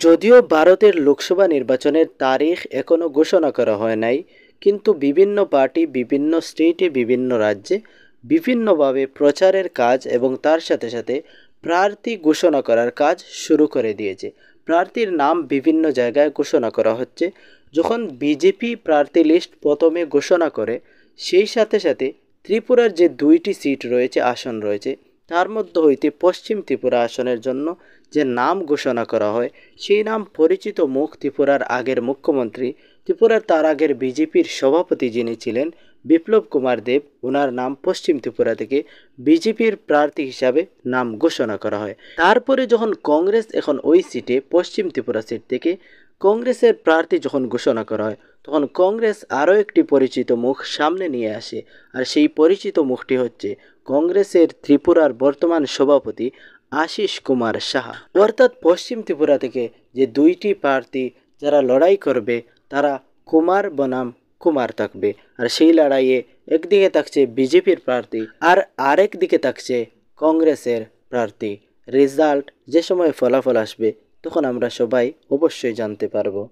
যদিও ভারতের লোকসভা নির্বাচনের তারিখ এখনও ঘোষণা করা হয় নাই, কিন্তু বিভিন্ন পার্টি বিভিন্ন স্টেটে বিভিন্ন রাজ্যে বিভিন্নভাবে প্রচারের কাজ এবং তার সাথে সাথে প্রার্থী ঘোষণা করার কাজ শুরু করে দিয়েছে। প্রার্থীর নাম বিভিন্ন জায়গায় ঘোষণা করা হচ্ছে। যখন বিজেপি প্রার্থী লিস্ট প্রথমে ঘোষণা করে, সেই সাথে সাথে ত্রিপুরার যে 2টি সিট রয়েছে, আসন রয়েছে, তার মধ্য হইতে পশ্চিম ত্রিপুরা আসনের জন্য যে নাম ঘোষণা করা হয়, সেই নাম পরিচিত মুখ ত্রিপুরার আগের মুখ্যমন্ত্রী, ত্রিপুরার তার আগের বিজেপির সভাপতি যিনি ছিলেন বিপ্লব কুমার দেব, ওনার নাম পশ্চিম ত্রিপুরা থেকে বিজেপির প্রার্থী হিসাবে নাম ঘোষণা করা হয়। তারপরে যখন কংগ্রেস এখন ওই সিটে পশ্চিম ত্রিপুরা সিট থেকে কংগ্রেসের প্রার্থী যখন ঘোষণা করা হয়, তখন কংগ্রেস আরও একটি পরিচিত মুখ সামনে নিয়ে আসে। আর সেই পরিচিত মুখটি হচ্ছে কংগ্রেসের ত্রিপুরার বর্তমান সভাপতি আশিস কুমার সাহা। অর্থাৎ পশ্চিম ত্রিপুরা থেকে যে 2টি প্রার্থী যারা লড়াই করবে, তারা কুমার বনাম কুমার থাকবে। আর সেই লড়াইয়ে একদিকে থাকছে বিজেপির প্রার্থী আর আরেক দিকে থাকছে কংগ্রেসের প্রার্থী। রেজাল্ট যে সময় ফলাফল আসবে, তখন আমরা সবাই অবশ্যই জানতে পারবো।